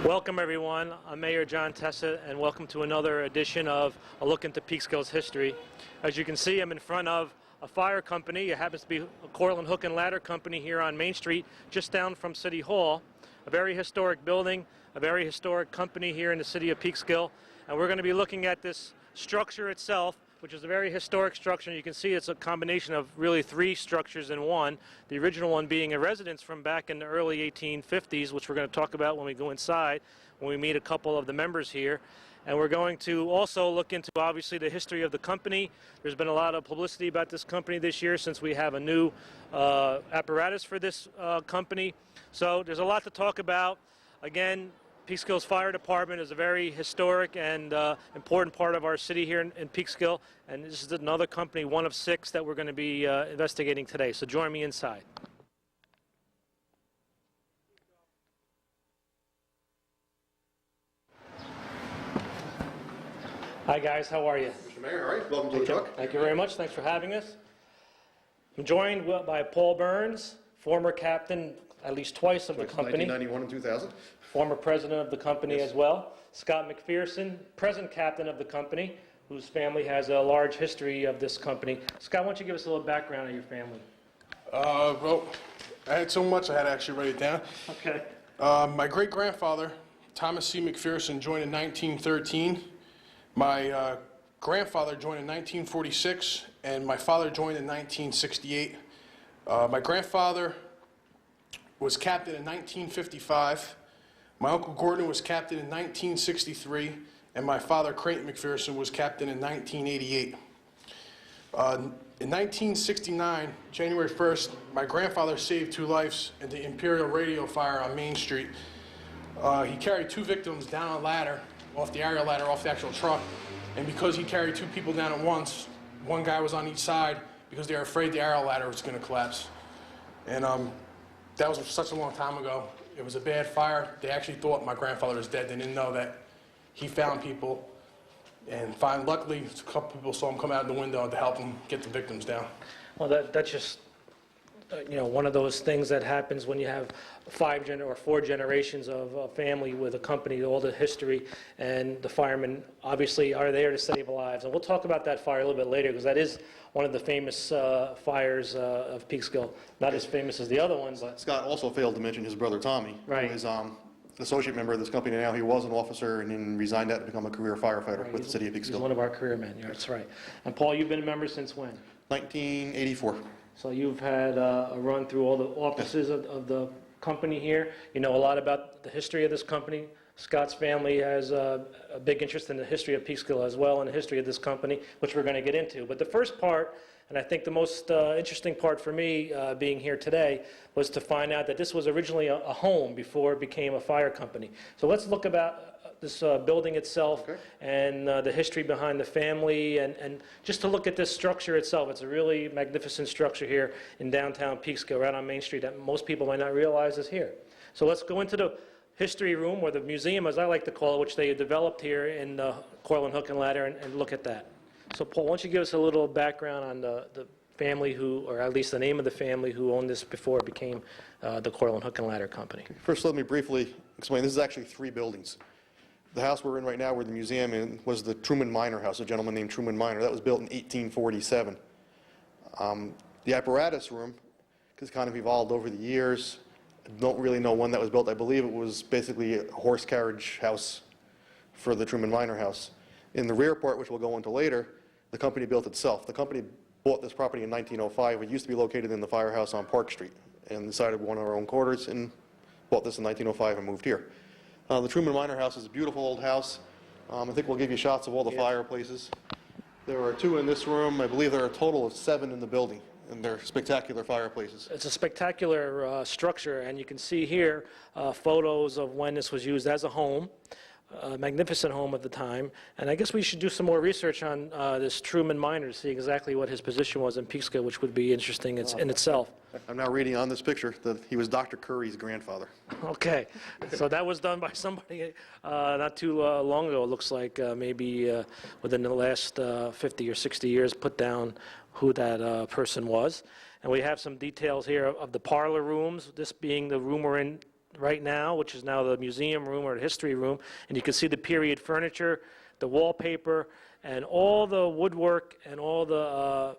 Welcome everyone, I'm Mayor John Testa and welcome to another edition of A Look into Peekskill's History. As you can see, I'm in front of a fire company. It happens to be a Cortlandt Hook and Ladder company here on Main Street, just down from City Hall. A very historic building, a very historic company here in the city of Peekskill. And we're going to be looking at this structure itself, which is a very historic structure. You can see it's a combination of really three structures in one. The original one being a residence from back in the early 1850s, which we're going to talk about when we go inside, when we meet a couple of the members here. And we're going to also look into, obviously, the history of the company. There's been a lot of publicity about this company this year since we have a new apparatus for this company. So there's a lot to talk about. Again, Peekskill Fire Department is a very historic and important part of our city here in Peekskill, and this is another company, one of 6, that we're going to be investigating today. So join me inside. Hi guys, how are you? Mr. Mayor, all right, welcome to the truck. Thank you very much. Thanks for having us. I'm joined by Paul Burns, former captain at least twice of the company. 1991 and 2000. Former president of the company as well. Scott McPherson, present captain of the company, whose family has a large history of this company. Scott, why don't you give us a little background of your family? Well, I had so much I had to actually write it down. Okay. My great-grandfather, Thomas C. McPherson, joined in 1913. My grandfather joined in 1946, and my father joined in 1968. My grandfather was captain in 1955. My uncle Gordon was captain in 1963, and my father, Creighton McPherson, was captain in 1988. In 1969, January 1st, my grandfather saved 2 lives in the Imperial Radio fire on Main Street. He carried 2 victims down a ladder, off the aerial ladder, off the actual truck, and because he carried 2 people down at once, one guy was on each side because they were afraid the aerial ladder was going to collapse. And that was such a long time ago. It was a bad fire. They actually thought my grandfather was dead. They didn't know that he found people. And luckily, a couple people saw him come out of the window to help him get the victims down. Well, that's just one of those things that happens when you have 5 or 4 generations of a family with a company, all the history, and the firemen obviously are there to save lives. And we'll talk about that fire a little bit later, because that is one of the famous fires of Peekskill. Not as famous as the other ones. But Scott also failed to mention his brother Tommy, right, who is an associate member of this company now. He was an officer and then resigned that to become a career firefighter right, with the city of Peekskill. He's one of our career men, yeah, that's right. And Paul, you've been a member since when? 1984. So you've had a run through all the offices of the company here. You know a lot about the history of this company. Scott's family has a big interest in the history of Peekskill as well, and the history of this company, which we're going to get into. But the first part, and I think the most interesting part for me being here today, was to find out that this was originally a home before it became a fire company. So let's look about this building itself, okay, and the history behind the family, and just to look at this structure itself. It's a really magnificent structure here in downtown Peekskill, right on Main Street, that most people might not realize is here. So let's go into the history room, or the museum as I like to call it, which they developed here in the Cortlandt Hook and Ladder, and look at that. So Paul, why don't you give us a little background on the family who, or at least the name of the family who owned this before it became the Cortlandt Hook and Ladder Company. First, let me briefly explain. This is actually 3 buildings. The house we're in right now, where the museum is, was the Truman Minor house, a gentleman named Truman Minor. That was built in 1847. The Apparatus Room has kind of evolved over the years. I don't really know when that was built. I believe it was basically a horse carriage house for the Truman Minor house. In the rear part, which we'll go into later, the company built itself. The company bought this property in 1905. It used to be located in the firehouse on Park Street, and decided we wanted our own quarters and bought this in 1905 and moved here. The Truman Minor house is a beautiful old house. I think we'll give you shots of all the fireplaces. There are 2 in this room. I believe there are a total of 7 in the building, and they're spectacular fireplaces. It's a spectacular structure, and you can see here photos of when this was used as a home. A magnificent home at the time, and I guess we should do some more research on this Truman Minor to see exactly what his position was in Peekskill, which would be interesting in itself. I'm now reading on this picture that he was Dr. Curry's grandfather. Okay, so that was done by somebody not too long ago. It looks like maybe within the last 50 or 60 years, put down who that person was. And we have some details here of the parlor rooms, this being the room we're in right now, which is now the museum room or the history room, and you can see the period furniture, the wallpaper, and all the woodwork and all the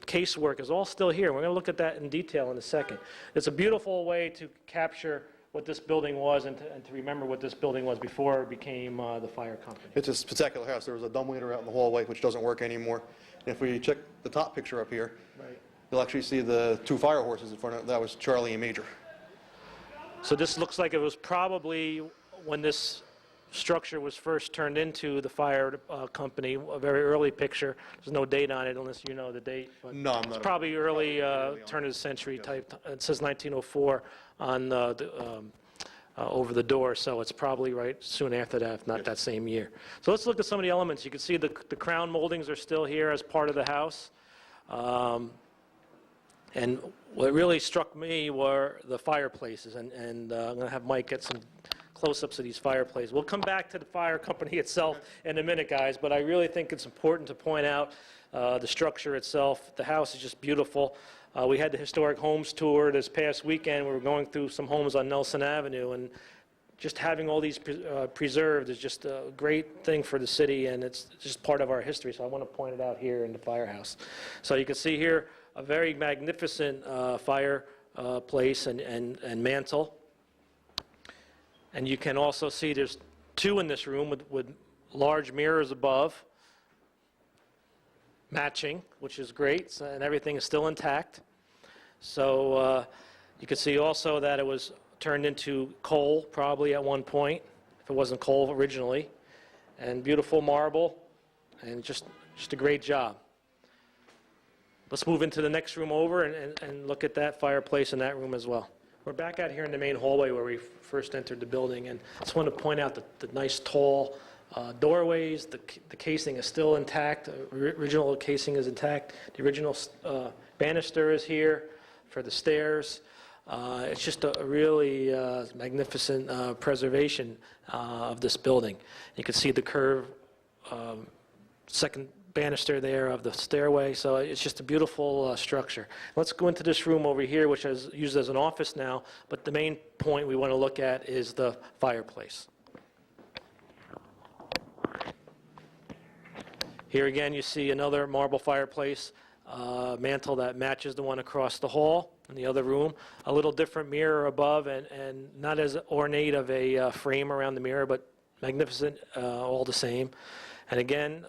casework is all still here. We're going to look at that in detail in a second. It's a beautiful way to capture what this building was and to remember what this building was before it became the fire company. It's a spectacular house. There was a dumbwaiter out in the hallway, which doesn't work anymore. And if we check the top picture up here, Right. you'll actually see the 2 fire horses in front of it. That was Charlie and Major. So this looks like it was probably when this structure was first turned into the fire company, a very early picture. There's no date on it unless you know the date. But No, I'm it's not. probably early turn of the century type. It says 1904 on over the door, so it's probably right soon after that, if not that same year. So let's look at some of the elements. You can see the crown moldings are still here as part of the house. And what really struck me were the fireplaces, and I'm going to have Mike get some close-ups of these fireplaces. We'll come back to the fire company itself in a minute, guys, but I really think it's important to point out the structure itself. The house is just beautiful. We had the historic homes tour this past weekend. We were going through some homes on Nelson Avenue, and just having all these preserved is just a great thing for the city, and it's just part of our history, so I want to point it out here in the firehouse. So you can see here a very magnificent fireplace and mantle. And you can also see there's 2 in this room with large mirrors above, matching, which is great, so, and everything is still intact. So you can see also that it was turned into coal probably at one point, if it wasn't coal originally, and beautiful marble, and just a great job. Let's move into the next room over and look at that fireplace in that room as well. We're back out here in the main hallway where we first entered the building, and I just want to point out the nice tall doorways. The casing is still intact. The original casing is intact. The original banister is here for the stairs. It's just a really magnificent preservation of this building. You can see the curved second banister there of the stairway, so it's just a beautiful structure. Let's go into this room over here, which is used as an office now, but the main point we want to look at is the fireplace. Here again you see another marble fireplace mantle that matches the one across the hall in the other room. A little different mirror above, and not as ornate of a frame around the mirror, but magnificent all the same. And again,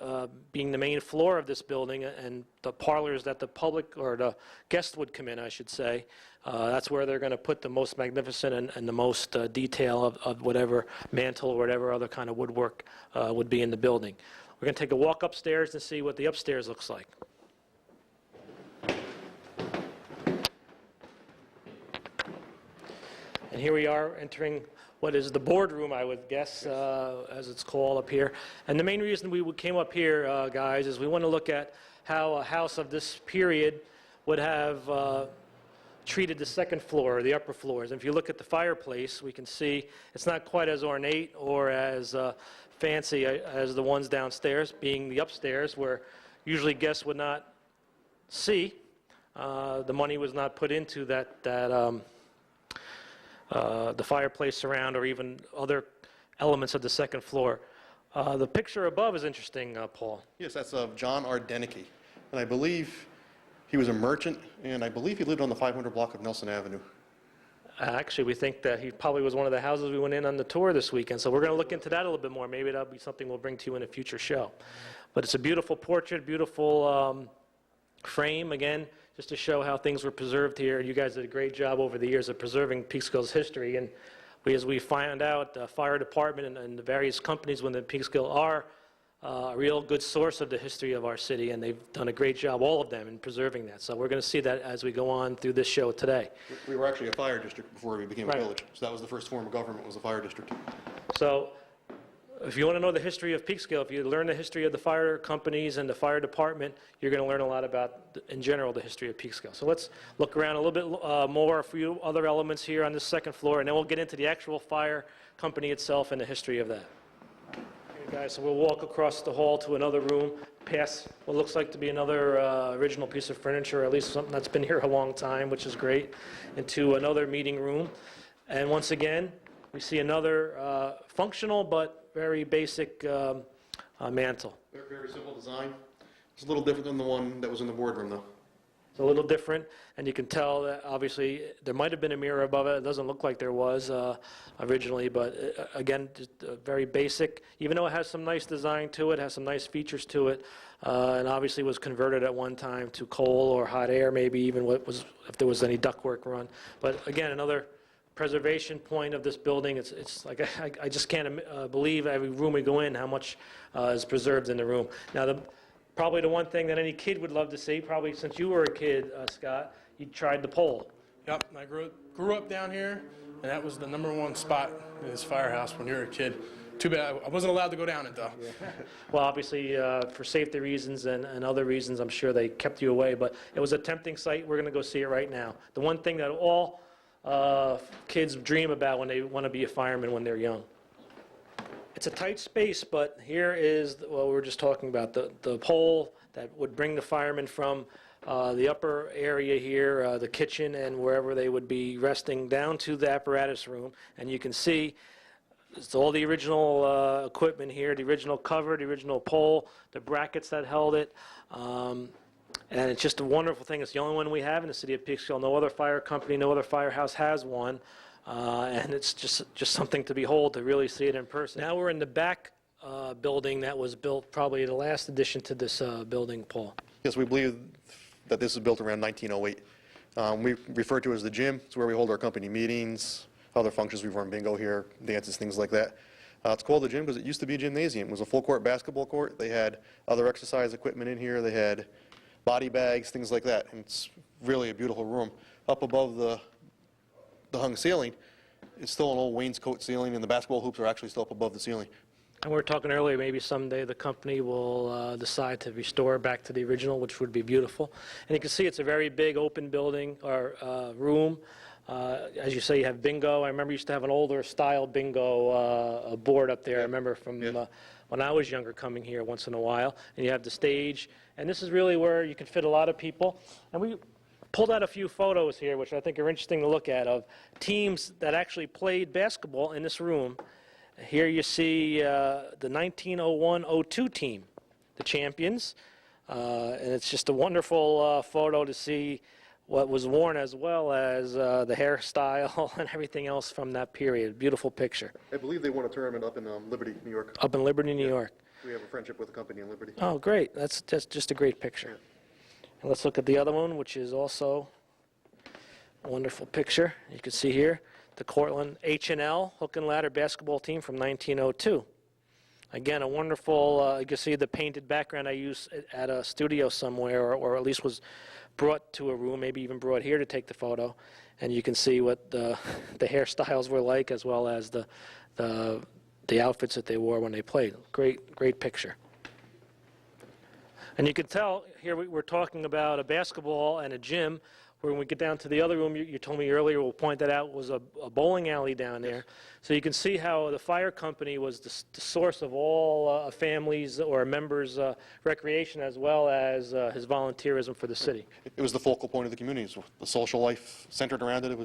being the main floor of this building and the parlors that the public, or the guests would come in, I should say, that's where they're going to put the most magnificent and the most detail of whatever mantle or whatever other kind of woodwork would be in the building. We're going to take a walk upstairs and see what the upstairs looks like. And here we are entering what is the boardroom, I would guess, as it's called up here. And the main reason we came up here, guys, is we want to look at how a house of this period would have treated the second floor, or the upper floors. And if you look at the fireplace, we can see it's not quite as ornate or as fancy as the ones downstairs, being the upstairs, where usually guests would not see. The money was not put into the fireplace surround or even other elements of the second floor. The picture above is interesting, Paul. Yes, that's of John R. Denicky. And I believe he was a merchant, and I believe he lived on the 500 block of Nelson Avenue. Actually, we think that he probably was one of the houses we went in on the tour this weekend, so we're going to look into that a little bit more. Maybe that'll be something we'll bring to you in a future show. But it's a beautiful portrait, beautiful frame, again, just to show how things were preserved here. You guys did a great job over the years of preserving Peekskill's history, and as we find out, the fire department and the various companies within Peekskill are a real good source of the history of our city, and they've done a great job, all of them, in preserving that. So we're going to see that as we go on through this show today. We were actually a fire district before we became Right. a village. So that was the first form of government, was a fire district. So if you want to know the history of Peekskill, if you learn the history of the fire companies and the fire department, you're going to learn a lot about, in general, the history of Peekskill. So let's look around a little bit more, a few other elements here on the second floor, and then we'll get into the actual fire company itself and the history of that. Okay, guys, so we'll walk across the hall to another room, past what looks like to be another original piece of furniture, or at least something that's been here a long time, which is great, into another meeting room. And once again, we see another functional but very basic mantle. Very simple design. It's a little different than the one that was in the boardroom, though. It's a little different, and you can tell that obviously there might have been a mirror above it. It doesn't look like there was originally, but again, just very basic. Even though it has some nice design to it, has some nice features to it, and obviously was converted at one time to coal or hot air, maybe even if there was any ductwork run. But again, another preservation point of this building. It's like I just can't believe every room we go in how much is preserved in the room. Now, probably the one thing that any kid would love to see, probably since you were a kid, Scott, you tried the pole. Yep, I grew up down here, and that was the #1 spot in this firehouse when you were a kid. Too bad I wasn't allowed to go down it, though. Yeah. Well, obviously, for safety reasons and other reasons, I'm sure they kept you away, but it was a tempting sight. We're going to go see it right now. The one thing that all kids dream about when they want to be a fireman when they're young. It's a tight space, but here is what we were just talking about, the pole that would bring the firemen from the upper area here, the kitchen and wherever they would be resting, down to the apparatus room. And you can see it's all the original equipment here, the original cover, the original pole, the brackets that held it. And it's just a wonderful thing. It's the only one we have in the city of Peekskill. No other fire company, no other firehouse has one. And it's just something to behold, to really see it in person. Now we're in the back building that was built, probably the last addition to this building, Paul. Yes, we believe that this was built around 1908. We refer to it as the gym. It's where we hold our company meetings, other functions. We run bingo here, dances, things like that. It's called the gym because it used to be a gymnasium. It was a full-court basketball court. They had other exercise equipment in here. They had body bags, things like that. And it's really a beautiful room. Up above the hung ceiling, it's still an old wainscot ceiling, and the basketball hoops are actually still up above the ceiling. And we were talking earlier, maybe someday the company will decide to restore back to the original, which would be beautiful. And you can see it's a very big open building or room. As you say, you have bingo. I remember you used to have an older style bingo board up there. I remember from when I was younger coming here once in a while. And you have the stage. And this is really where you can fit a lot of people. And we pulled out a few photos here, which I think are interesting to look at, of teams that actually played basketball in this room. Here you see the 1901-02 team, the champions. And it's just a wonderful photo to see what was worn, as well as the hairstyle and everything else from that period. Beautiful picture. I believe they won a tournament up in Liberty, New York. Up in Liberty, New York. We have a friendship with a company in Liberty. Oh, great. That's just a great picture. And let's look at the other one, which is also a wonderful picture. You can see here the Cortlandt H&L Hook and Ladder basketball team from 1902. Again, a wonderful, you can see the painted background I used at a studio somewhere, or at least was brought to a room, maybe even brought here to take the photo. And you can see what the hairstyles were like, as well as the outfits that they wore when they played. Great picture. And you can tell, here we're talking about a basketball and a gym. When we get down to the other room, you told me earlier, we'll point that out, was a bowling alley down there. So you can see how the fire company was the source of all families or members' recreation, as well as his volunteerism for the city. It was the focal point of the community. So the social life centered around it.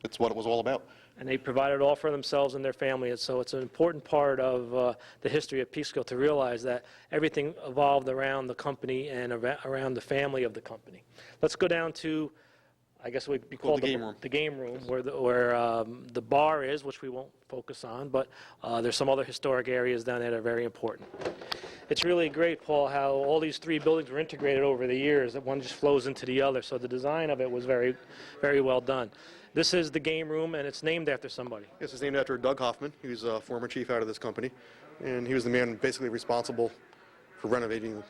It's what it was all about. And they provided all for themselves and their family. And so it's an important part of the history of Peekskill to realize that everything evolved around the company and around the family of the company. Let's go down to, I guess it would be called the game room, where the bar is, which we won't focus on, but there's some other historic areas down there that are very important. It's really great, Paul, how all these three buildings were integrated over the years, that one just flows into the other. So the design of it was very, very well done. This is the game room, and it's named after somebody. Yes, it's named after Doug Hoffman. He was a former chief out of this company, and he was the man basically responsible for renovating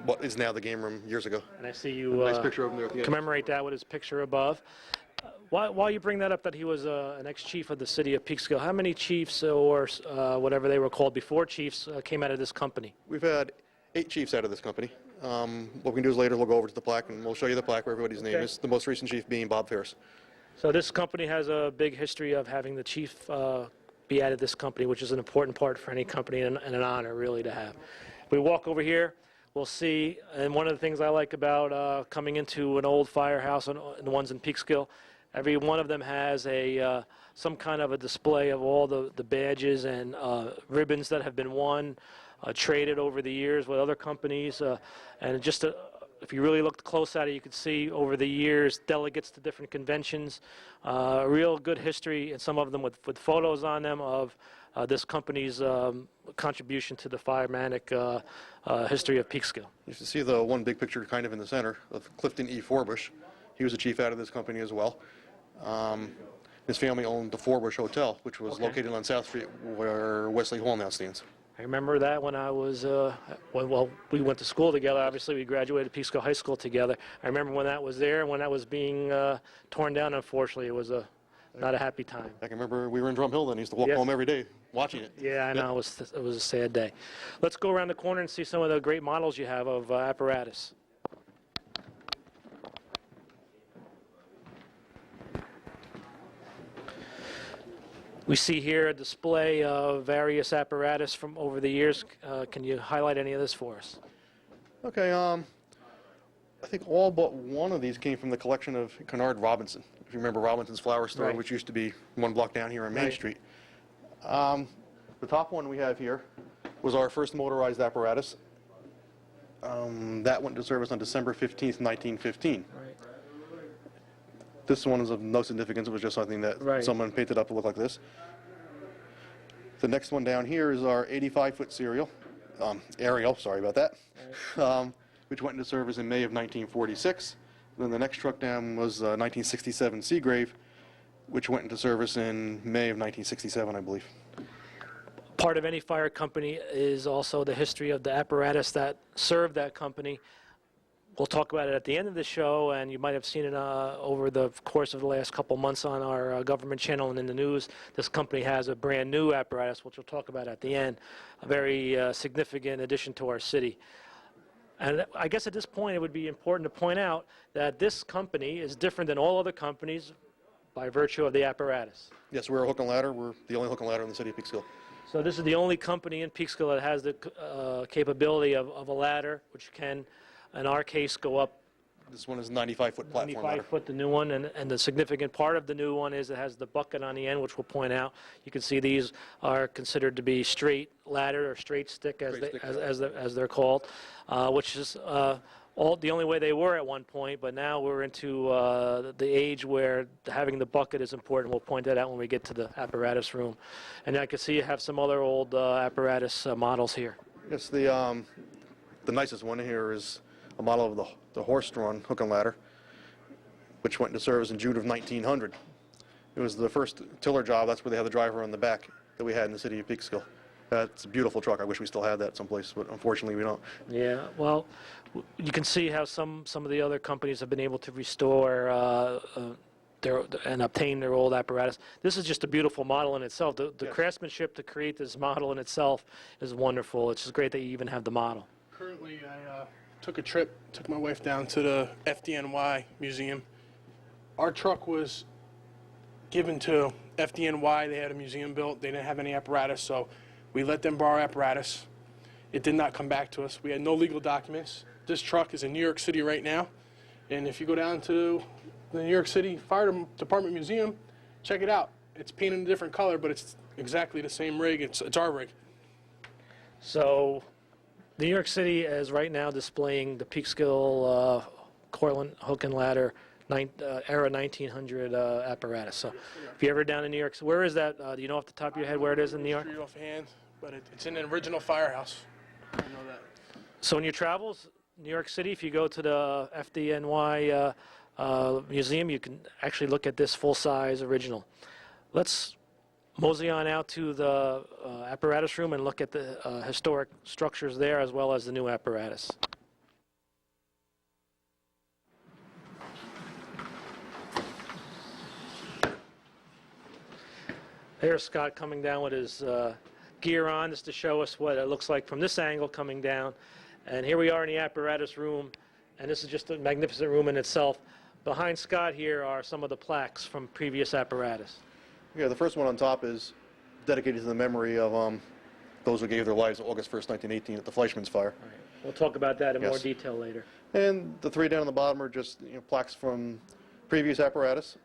what is now the game room years ago. And I see you nice picture of him there at the end. Commemorate that with his picture above. While you bring that up, that he was an ex-chief of the city of Peekskill, how many chiefs or whatever they were called before chiefs came out of this company? We've had 8 chiefs out of this company. What we can do is later we'll go over to the plaque, and we'll show you the plaque where everybody's name is, the most recent chief being Bob Ferris. So this company has a big history of having the chief be added to this company, which is an important part for any company and an honor, really, to have. If we walk over here, we'll see, and one of the things I like about coming into an old firehouse and the ones in Peekskill, Every one of them has some kind of a display of all the badges and ribbons that have been won, traded over the years with other companies. And just if you really looked close at it, you could see over the years delegates to different conventions, real good history, and some of them with photos on them of this company's contribution to the firematic history of Peekskill. You can see the one big picture kind of in the center of Clifton E. Forbush. He was the chief out of this company as well. His family owned the Forbush Hotel, which was located on South Street where Wesley Hall now stands. I remember that when I was, well, we went to school together. Obviously, we graduated Peekskill High School together. I remember when that was there, and when that was being torn down, unfortunately. It was not a happy time. I can remember we were in Drum Hill then. I used to walk home every day watching it. Yeah, I know. It was a sad day. Let's go around the corner and see some of the great models you have of apparatus. We see here a display of various apparatus from over the years. Can you highlight any of this for us? Okay, I think all but one of these came from the collection of Kennard Robinson. If you remember Robinson's Flower Store, which used to be one block down here on Main Street. The top one we have here was our first motorized apparatus. That went into service on December 15th, 1915. Right. This one is of no significance. It was just something that someone painted up to look like this. The next one down here is our 85-foot aerial, sorry about that, which went into service in May of 1946. Then the next truck down was 1967 Seagrave, which went into service in May of 1967, I believe. Part of any fire company is also the history of the apparatus that served that company. We'll talk about it at the end of the show, and you might have seen it over the course of the last couple months on our government channel and in the news. This company has a brand new apparatus, which we'll talk about at the end, a very significant addition to our city. And I guess at this point it would be important to point out that this company is different than all other companies by virtue of the apparatus. Yes, we're a hook and ladder. We're the only hook and ladder in the city of Peekskill. So this is the only company in Peekskill that has the capability of a ladder, which can, in our case, go up. This one is a 95-foot platform ladder. 95-foot, the new one, and the significant part of the new one is it has the bucket on the end, which we'll point out. You can see these are considered to be straight ladder or straight stick, as they're called, which is the only way they were at one point. But now we're into the age where having the bucket is important. We'll point that out when we get to the apparatus room. And I can see you have some other old apparatus models here. Yes, the nicest one here is a model of the Horsedrawn hook and ladder, which went into service in June of 1900. It was the first tiller job. That's where they had the driver on the back that we had in the city of Peekskill. That's a beautiful truck. I wish we still had that someplace, but unfortunately we don't. Yeah, well, you can see how some of the other companies have been able to restore and obtain their old apparatus. This is just a beautiful model in itself. The craftsmanship to create this model in itself is wonderful. It's just great that you even have the model. Currently, I took my wife down to the FDNY museum. Our truck was given to FDNY. They had a museum built. They didn't have any apparatus, so we let them borrow apparatus. It did not come back to us. We had no legal documents. This truck is in New York City right now, and if you go down to the New York City Fire Department Museum, check it out. It's painted a different color, but it's exactly the same rig. It's our rig. So New York City is right now displaying the Peekskill Cortlandt hook and ladder era 1900 apparatus. So if you're ever down in New York, where is that? Do you know off the top of your head where it is in New York? Offhand, but it's in an original firehouse. I know that. So in your travels, New York City, if you go to the FDNY museum, you can actually look at this full-size original. Let's mosey on out to the apparatus room and look at the historic structures there as well as the new apparatus. There's Scott coming down with his gear on, just to show us what it looks like from this angle coming down. And here we are in the apparatus room, and this is just a magnificent room in itself. Behind Scott here are some of the plaques from previous apparatus. Yeah, the first one on top is dedicated to the memory of those who gave their lives August 1st, 1918 at the Fleischmann Fire. Right. We'll talk about that in more detail later. And the three down on the bottom are just plaques from previous apparatus.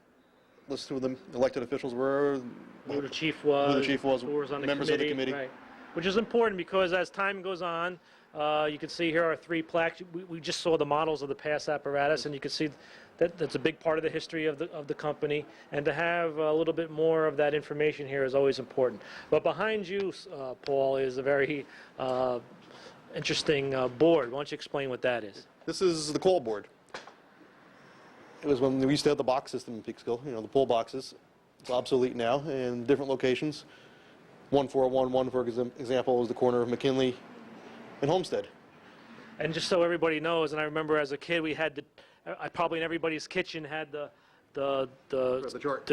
lists who the elected officials were, Who the chief was, who was on the members committee, of the committee. right. Which is important because as time goes on, you can see here are 3 plaques. We just saw the models of the past apparatus, and you can see that that's a big part of the history of the company. And to have a little bit more of that information here is always important. But behind you, Paul, is a very interesting board. Why don't you explain what that is? This is the call board. It was when we used to have the box system in Peekskill, you know, the pull boxes. It's obsolete now in different locations. 1411, for example, is the corner of McKinley and Homestead. And just so everybody knows, and I remember as a kid, we had probably in everybody's kitchen had the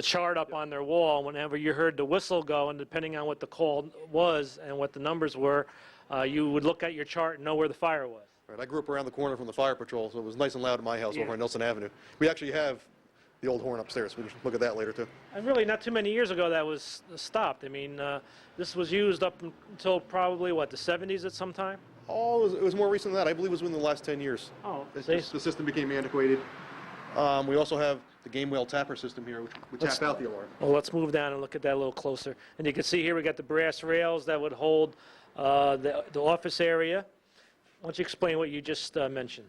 chart up on their wall. Whenever you heard the whistle go, and depending on what the call was and what the numbers were, you would look at your chart and know where the fire was. Right, I grew up around the corner from the fire patrol, so it was nice and loud at my house over on Nelson Avenue. We actually have the old horn upstairs. We can look at that later, too. And really, not too many years ago, that was stopped. I mean, this was used up until probably, what, the 70s at some time? Oh, it was more recent than that. I believe it was within the last 10 years. Oh, The system became antiquated. We also have the game wheel tapper system here, which would tap out the alarm. Well, let's move down and look at that a little closer. And you can see here we got the brass rails that would hold the office area. Why don't you explain what you just mentioned?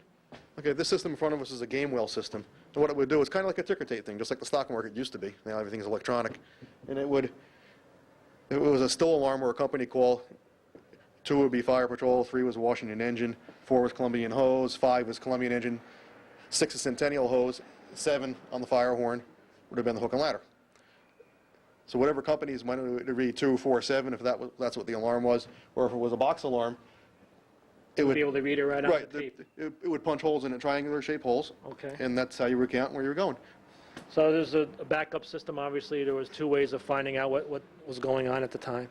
Okay, this system in front of us is a game wheel system. And what it would do is kind of like a ticker tape thing, just like the stock market used to be. Now everything's electronic. And it was a still alarm or a company call. 2 would be Fire Patrol, 3 was Washington Engine, 4 was Columbian Hose, 5 was Columbian Engine, 6 is Centennial Hose, 7 on the fire horn would have been the hook and ladder. So whatever companies might read 2, 4, 7, if that's what the alarm was, or if it was a box alarm, it would be able to read it right on the tape. It would punch holes in it, triangular shaped holes. Okay. And that's how you would count where you were going. So there's a backup system. Obviously, there was 2 ways of finding out what was going on at the time.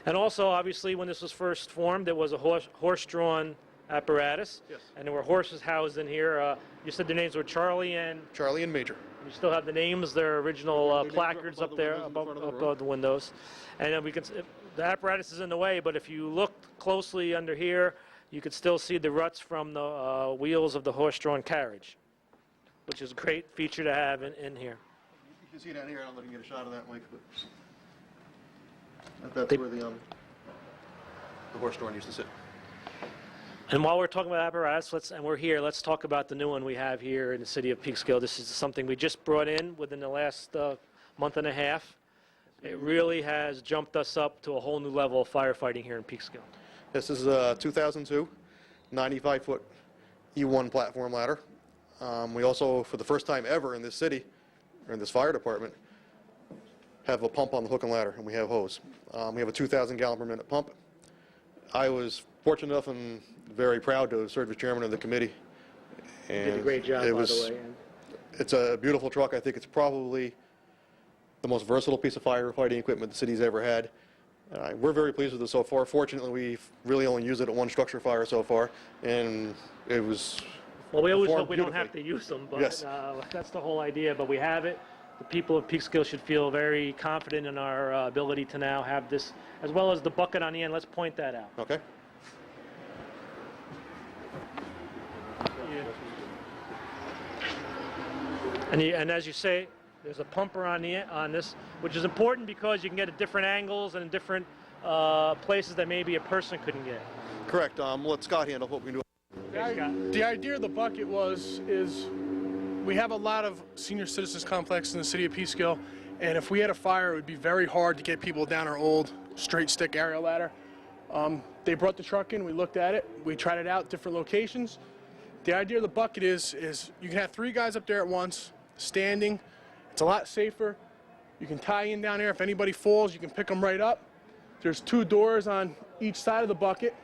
And also, obviously, when this was first formed, it was a horse-drawn apparatus. Yes. And there were horses housed in here. You said their names were Charlie and Major. You still have the names, their original names placards above up the there windows in front of the above the windows. And then the apparatus is in the way, but if you look closely under here, you could still see the ruts from the wheels of the horse-drawn carriage, which is a great feature to have in here. You can see down here. I don't know if you can get a shot of that, Mike, but that's where the horse-drawn used to sit. And while we're talking about apparatus, let's talk about the new one we have here in the city of Peekskill. This is something we just brought in within the last month and a half. It really has jumped us up to a whole new level of firefighting here in Peekskill. This is a 2002 95-foot E1 platform ladder. We also, for the first time ever in this city, or in this fire department, have a pump on the hook and ladder, and we have hose. We have a 2,000 gallon per minute pump. I was fortunate enough and very proud to serve as chairman of the committee. And You did a great job, by the way. It's a beautiful truck. I think it's probably the most versatile piece of firefighting equipment the city's ever had. We're very pleased with it so far. Fortunately, we've really only used it at 1 structure fire so far, and it was. Well, we always performed hope we don't have to beautifully. use them, but Yes. That's the whole idea. But we have it. The people of Peekskill should feel very confident in our ability to now have this, as well as the bucket on the end. Let's point that out. Okay. And as you say, there's a pumper on this, which is important because you can get at different angles and in different places that maybe a person couldn't get. Correct. Let Scott handle what we can do. The idea of the bucket is we have a lot of senior citizens complex in the city of Peekskill, and if we had a fire, it would be very hard to get people down our old straight stick aerial ladder. They brought the truck in, we looked at it, we tried it out, different locations. The idea of the bucket is you can have 3 guys up there at once, standing. It's a lot safer. You can tie in down there. If anybody falls, you can pick them right up. There's 2 doors on each side of the bucket.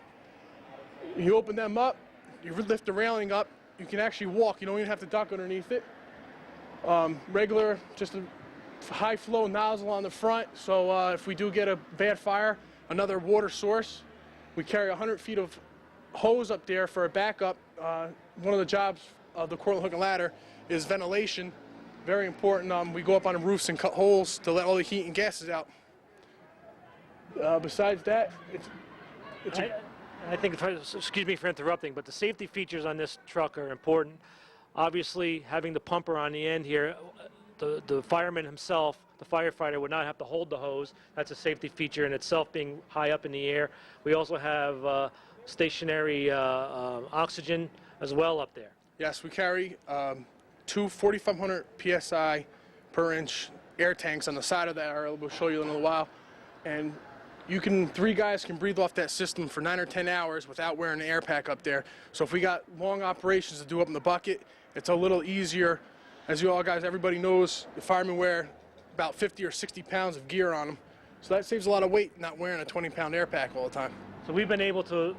You open them up, you lift the railing up, you can actually walk. You don't even have to duck underneath it. Regular, just a high flow nozzle on the front. So if we do get a bad fire, another water source. We carry 100 feet of hose up there for a backup. One of the jobs of the Cortlandt hook and ladder is ventilation. Very important. We go up on the roofs and cut holes to let all the heat and gases out. Besides that, I think, excuse me for interrupting, but the safety features on this truck are important. Obviously, having the pumper on the end here, the fireman himself, the firefighter, would not have to hold the hose. That's a safety feature in itself, being high up in the air. We also have stationary oxygen as well up there. Yes, we carry two 4,500 PSI per inch air tanks on the side of that area. We'll show you in a little while. And three guys can breathe off that system for 9 or 10 hours without wearing an air pack up there. So if we got long operations to do up in the bucket, it's a little easier. As you all guys, everybody knows, the firemen wear about 50 or 60 pounds of gear on them. So that saves a lot of weight, not wearing a 20-pound air pack all the time. So we've been able to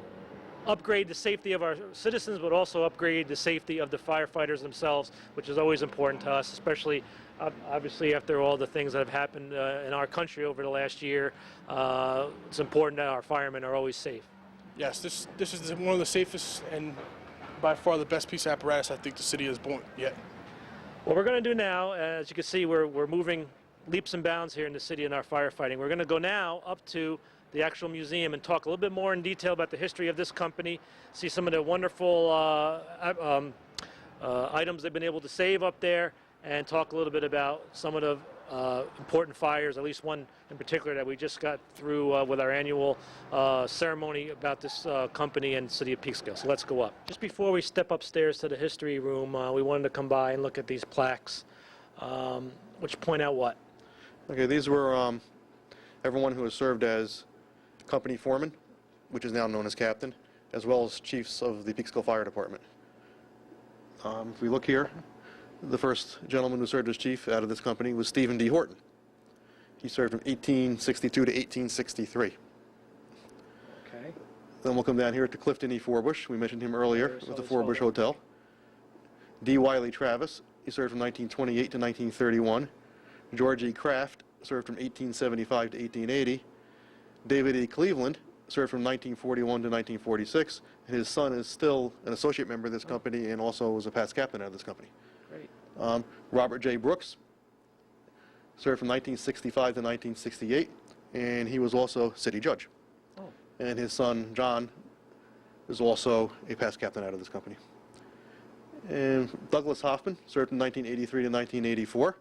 upgrade the safety of our citizens, but also upgrade the safety of the firefighters themselves, which is always important to us, especially obviously after all the things that have happened in our country over the last year. It's important that our firemen are always safe. Yes, this is one of the safest and by far the best piece of apparatus I think the city has built yet. What we're going to do now, as you can see, we're moving leaps and bounds here in the city in our firefighting. We're going to go now up to the actual museum and talk a little bit more in detail about the history of this company, see some of the wonderful items they've been able to save up there, and talk a little bit about some of the important fires, at least one in particular that we just got through with our annual ceremony about this company and city of Peekskill. So let's go up. Just before we step upstairs to the history room, we wanted to come by and look at these plaques, which point out what? Okay, these were everyone who has served as company foreman, which is now known as captain, as well as chiefs of the Peekskill Fire Department. If we look here, the first gentleman who served as chief out of this company was Stephen D. Horton. He served from 1862 to 1863. Okay. Then we'll come down here to Clifton E. Forbush. We mentioned him earlier with the Forbush Hotel. D. Wiley Travis, he served from 1928 to 1931. George E. Kraft served from 1875 to 1880. David E. Cleveland served from 1941 to 1946. And his son is still an associate member of this company and also was a past captain out of this company. Great. Robert J. Brooks served from 1965 to 1968, and he was also city judge. Oh. And his son, John, is also a past captain out of this company. And Douglas Hoffman served from 1983 to 1984.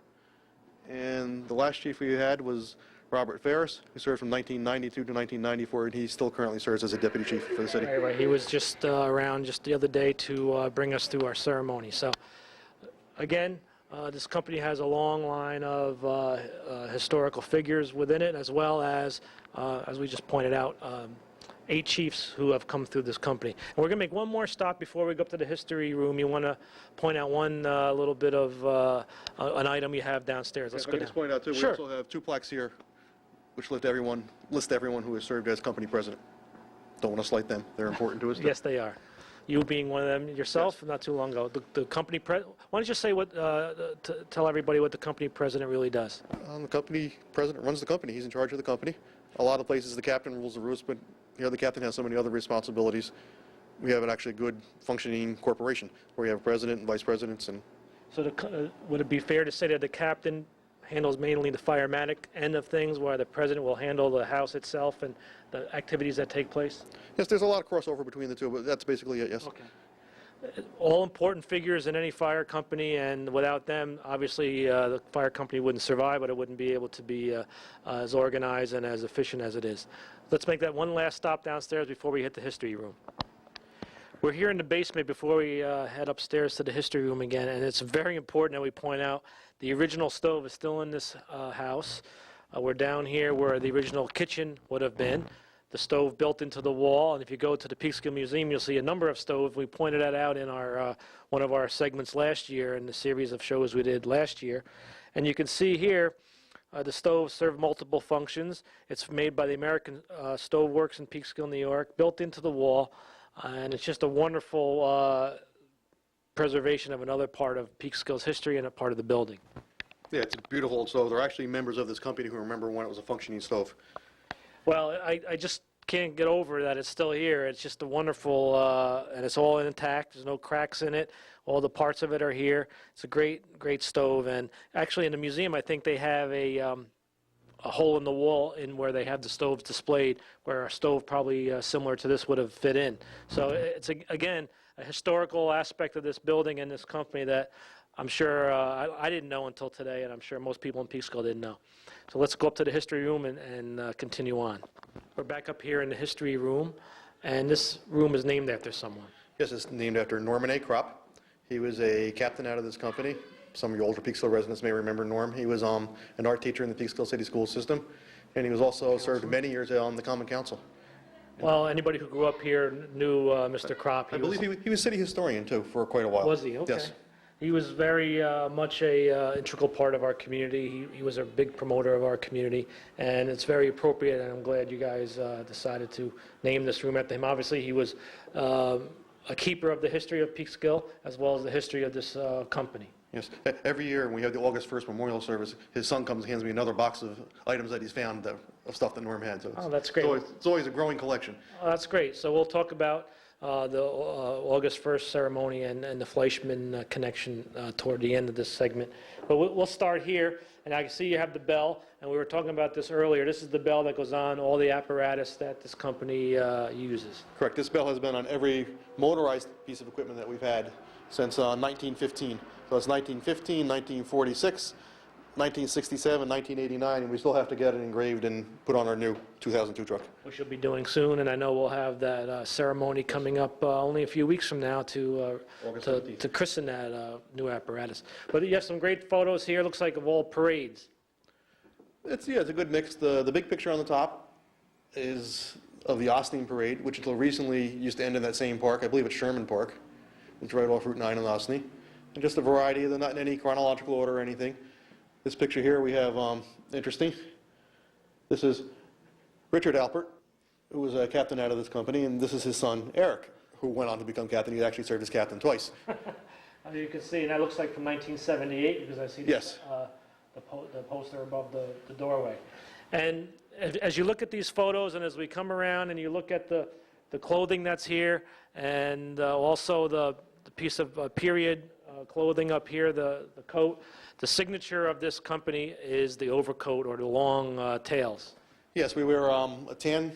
And the last chief we had was Robert Ferris, who served from 1992 to 1994, and he still currently serves as a deputy chief for the city. Right. He was just around just the other day to bring us through our ceremony. So, again, this company has a long line of historical figures within it, as well as we just pointed out, 8 chiefs who have come through this company. And we're going to make one more stop before we go up to the history room. You want to point out one little bit of an item you have downstairs. Let's If I go can down. just point out, too, Sure. we also have 2 plaques here which list everyone who has served as company president. Don't want to slight them. They're important to us. Yes, they are. You being one of them yourself, Yes. not too long ago. The company why don't you say tell everybody what the company president really does? The company president runs the company. He's in charge of the company. A lot of places the captain rules the roost, but here the captain has so many other responsibilities. We have actually a good functioning corporation where you have president and vice presidents. And So would it be fair to say that the captain handles mainly the firematic end of things, while the president will handle the house itself and the activities that take place? yes, there's a lot of crossover between the two, but that's basically it, yes. Okay. All important figures in any fire company, and without them, obviously, the fire company wouldn't survive, but it wouldn't be able to be as organized and as efficient as it is. Let's make that one last stop downstairs before we hit the history room. We're here in the basement before we head upstairs to the history room again, and it's very important that we point out the original stove is still in this house. We're down here where the original kitchen would have been. The stove built into the wall, and if you go to the Peekskill Museum, you'll see a number of stoves. We pointed that out in our one of our segments last year in the series of shows we did last year. And you can see here the stove served multiple functions. It's made by the American Stove Works in Peekskill, New York, built into the wall, and it's just a wonderful preservation of another part of Peekskill's history and a part of the building. Yeah, it's a beautiful old stove. There are actually members of this company who remember when it was a functioning stove. Well, I just can't get over that it's still here. It's just a wonderful, and it's all intact. There's no cracks in it. All the parts of it are here. It's a great stove. And actually in the museum, I think they have a hole in the wall in where they have the stoves displayed, where a stove probably similar to this would have fit in. So it's, again, a historical aspect of this building and this company that I'm sure I didn't know until today, and I'm sure most people in Peekskill didn't know. So let's go up to the history room and continue on. We're back up here in the history room, and this room is named after someone. Yes, it's named after Norman A. Kropp. He was a captain out of this company. Some of your older Peekskill residents may remember Norm. He was an art teacher in the Peekskill City School System, and he was also served many years on the Common Council. Well, anybody who grew up here knew Mr. Kropp. I believe he was city historian, too, for quite a while. Was he? Okay. Yes. He was very much a integral part of our community. He was a big promoter of our community, and it's very appropriate, and I'm glad you guys decided to name this room after him. Obviously, he was a keeper of the history of Peekskill, as well as the history of this company. Yes. Every year when we have the August 1st memorial service, his son comes and hands me another box of items that he's found of stuff that Norm had. So Oh, that's great. It's always a growing collection. Oh, that's great. So we'll talk about the August 1st ceremony and the Fleischmann connection toward the end of this segment. But we'll start here, and I can see you have the bell, and we were talking about this earlier. This is the bell that goes on all the apparatus that this company uses. Correct. This bell has been on every motorized piece of equipment that we've had since 1915. So it's 1915, 1946, 1967, 1989, and we still have to get it engraved and put on our new 2002 truck. Which you'll be doing soon, and I know we'll have that ceremony coming up only a few weeks from now to christen that new apparatus. But you have some great photos here. Looks like of all parades. It's a good mix. The big picture on the top is of the Austin Parade, which until recently used to end in that same park. I believe it's Sherman Park. It's right off Route 9 in Austin. And just a variety. They're not in any chronological order or anything. This picture here we have, interesting. This is Richard Alpert, who was a captain out of this company, and this is his son, Eric, who went on to become captain. He actually served as captain twice. As you can see, and that looks like from 1978, because I see Yes. the poster above the doorway. And as you look at these photos, and as we come around and you look at the clothing that's here, and also the piece of period clothing up here, the coat, the signature of this company is the overcoat or the long tails. Yes, we wear a tan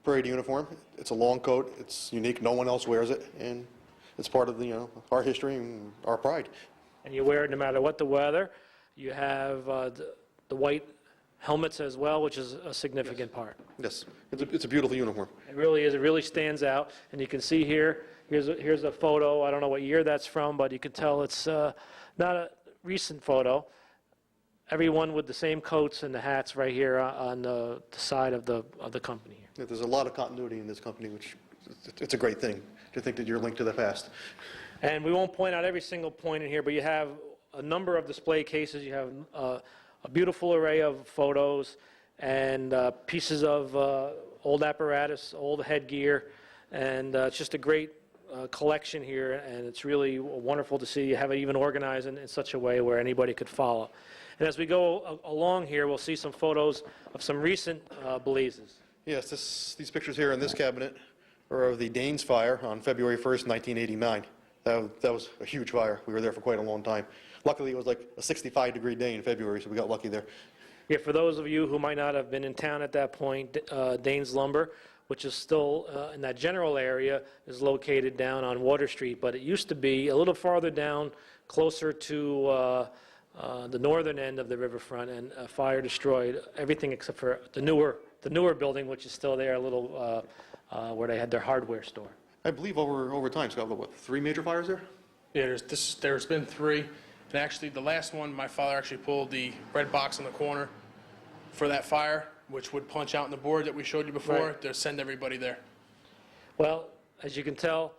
parade uniform. It's a long coat. It's unique. No one else wears it, and it's part of our history and our pride. And you wear it no matter what the weather. You have the white helmets as well, which is a significant part. Yes, it's a beautiful uniform. It really is. It really stands out. And you can see here, here's a photo. I don't know what year that's from, but you can tell it's not a recent photo. Everyone with the same coats and the hats right here on the side of the company here. Yeah, there's a lot of continuity in this company, which it's a great thing to think that you're linked to the past. And we won't point out every single point in here, but you have a number of display cases. You have a beautiful array of photos and pieces of old apparatus, old headgear, and it's just a great collection here, and it's really wonderful to see you have it even organized in such a way where anybody could follow. And as we go along here, we'll see some photos of some recent blazes. Yes, these pictures here in this cabinet are of the Danes fire on February 1st, 1989. That was a huge fire. We were there for quite a long time. Luckily, it was like a 65-degree day in February, so we got lucky there. Yeah, for those of you who might not have been in town at that point, Danes Lumber, which is still in that general area, is located down on Water Street, but it used to be a little farther down, closer to the northern end of the riverfront, and a fire destroyed everything except for the newer building, which is still there, a little where they had their hardware store. I believe over time, Scott, what, 3 major fires there? Yeah, there's been 3. And actually, the last one, my father actually pulled the red box in the corner for that fire, which would punch out on the board that we showed you before to send everybody there. Well, as you can tell,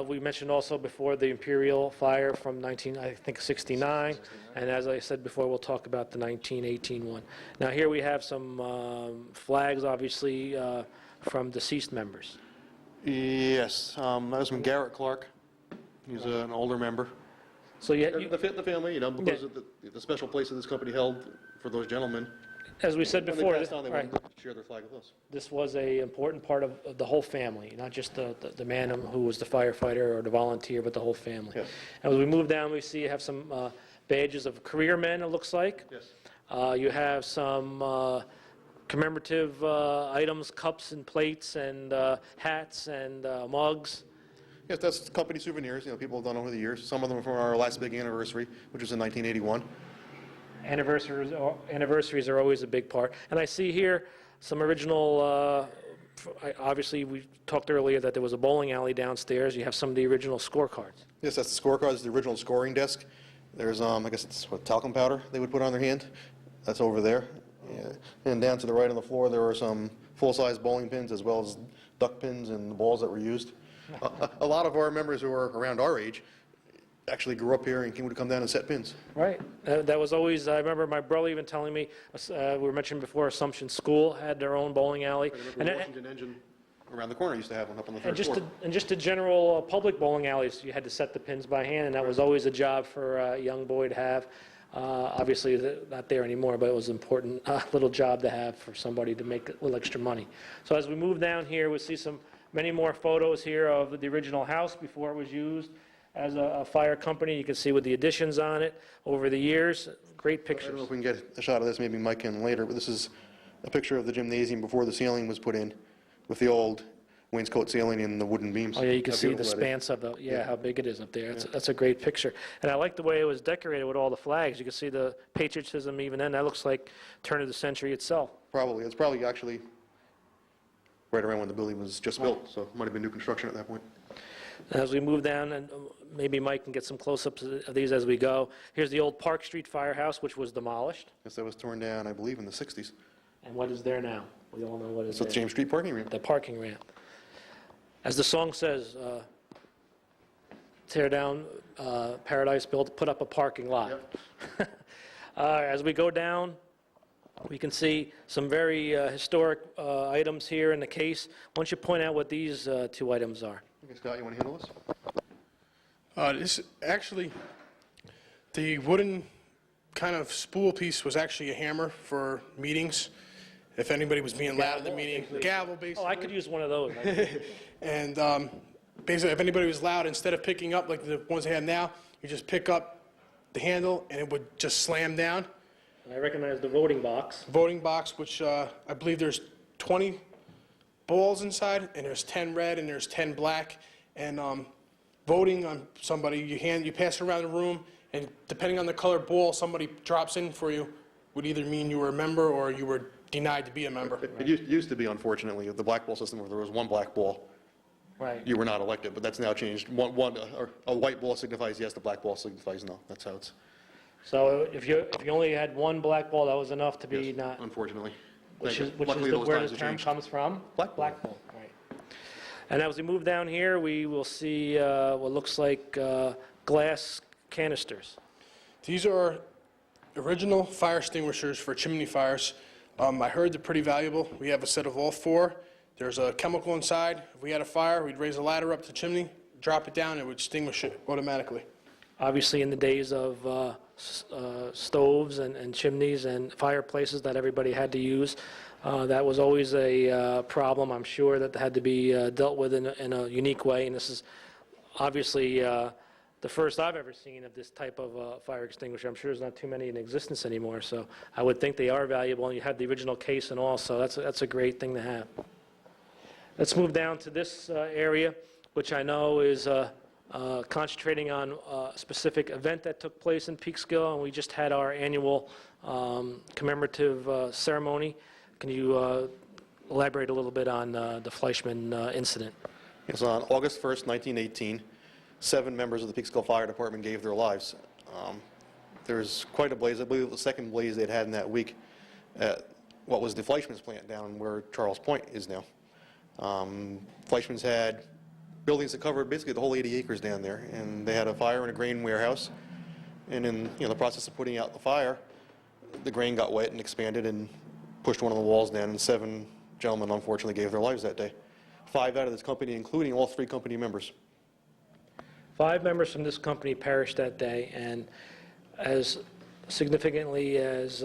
we mentioned also before the Imperial fire from 1969, and as I said before, we'll talk about the 1918 one. Now here we have some flags, obviously, from deceased members. Yes, that was from Garrett Clark. He's an older member. So The family, because of the special place that this company held for those gentlemen. as we said When before, they passed on, they wanted to share their flag with us. this was an important part of the whole family, not just the man who was the firefighter or the volunteer, but the whole family. Yes. And as we move down, we see you have some badges of career men, it looks like. Yes. You have some commemorative items, cups and plates and hats and mugs. Yes, that's company souvenirs, people have done over the years. Some of them are from our last big anniversary, which was in 1981. Anniversaries are always a big part. And I see here some original, obviously we talked earlier that there was a bowling alley downstairs. You have some of the original scorecards. Yes, that's the scorecards, the original scoring desk. There's, I guess it's what, talcum powder they would put on their hand. That's over there. Yeah. And down to the right on the floor, there were some full-size bowling pins as well as duck pins and the balls that were used. A lot of our members who are around our age actually grew up here and would come down and set pins. Right. That was always, I remember my brother even telling me, we were mentioning before, Assumption School had their own bowling alley. I remember the Washington Engine around the corner used to have one up on the third floor. And just the general public bowling alleys, you had to set the pins by hand, and that was always a job for a young boy to have. Obviously, not there anymore, but it was an important little job to have for somebody to make a little extra money. So as we move down here, we'll see many more photos here of the original house before it was used as a fire company. You can see with the additions on it over the years. Great I don't pictures. know if we can get a shot of this, maybe Mike can later, but this is a picture of the gymnasium before the ceiling was put in with the old wainscot ceiling and the wooden beams. Oh, yeah, you can How see the beautiful that is. span of how big it is up there. That's a great picture. And I like the way it was decorated with all the flags. You can see the patriotism even then. That looks like turn of the century itself. Probably. It's probably actually right around when the building was just built, so it might have been new construction at that point. As we move down, and maybe Mike can get some close-ups of these as we go. Here's the old Park Street Firehouse, which was demolished. Yes, that was torn down, I believe, in the 60s. And what is there now? We all know what is So there. it's James Street parking ramp. The parking ramp. As the song says, tear down Paradise, put up a parking lot. Yep. As we go down, we can see some very historic items here in the case. Why don't you point out what these two items are? Okay, Scott, you want to handle this? This actually, the wooden kind of spool piece was actually a hammer for meetings. If anybody was being loud at the meeting, gavel basically. Oh, I could use one of those. And basically, if anybody was loud, instead of picking up like the ones they have now, you just pick up the handle and it would just slam down. I recognize the voting box. Voting box, which I believe there's 20 balls inside, and there's 10 red and there's 10 black. And voting on somebody, you pass it around the room, and depending on the colored ball somebody drops in for you, would either mean you were a member or you were denied to be a member. It used to be, unfortunately, the black ball system where there was one black ball. Right. You were not elected, but that's now changed. A white ball signifies yes, the black ball signifies no. That's how it's. So if you only had one black ball, that was enough to be Yes, not. Unfortunately. Which is Luckily, those where times the have term changed. comes from? Black ball. Right. And as we move down here, we will see what looks like glass canisters. These are original fire extinguishers for chimney fires. I heard they're pretty valuable. We have a set of all four. There's a chemical inside. If we had a fire, we'd raise a ladder up the chimney, drop it down, and it would extinguish it automatically. Obviously, in the days of stoves and chimneys and fireplaces that everybody had to use, that was always a problem, I'm sure, that had to be dealt with in a unique way. And this is obviously the first I've ever seen of this type of fire extinguisher. I'm sure there's not too many in existence anymore, so I would think they are valuable, and you have the original case and all, so that's a great thing to have. Let's move down to this area, which I know is concentrating on a specific event that took place in Peekskill, and we just had our annual commemorative ceremony. Can you elaborate a little bit on the Fleischmann incident? Yes, on August 1st, 1918, 7 members of the Peekskill Fire Department gave their lives. There was quite a blaze. I believe it was the second blaze they'd had in that week at what was the Fleischmann's plant down where Charles Point is now. Fleischmann's had buildings that covered basically the whole 80 acres down there, and they had a fire in a grain warehouse. And in the process of putting out the fire, the grain got wet and expanded and pushed one of the walls down, and 7 gentlemen unfortunately gave their lives that day. 5 out of this company, including all 3 company members. 5 members from this company perished that day, and as significantly as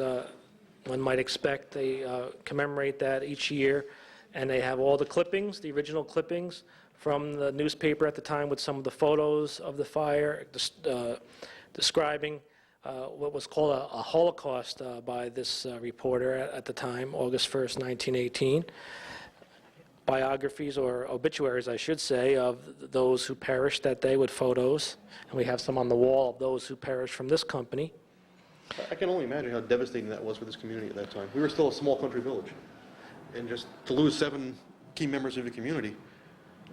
one might expect, they commemorate that each year, and they have all the clippings, the original clippings from the newspaper at the time with some of the photos of the fire, describing what was called a Holocaust by this reporter at the time, August 1st, 1918. biographies, or obituaries, I should say, of those who perished that day with photos. And we have some on the wall of those who perished from this company. I can only imagine how devastating that was for this community at that time. We were still a small country village. And just to lose 7 key members of the community,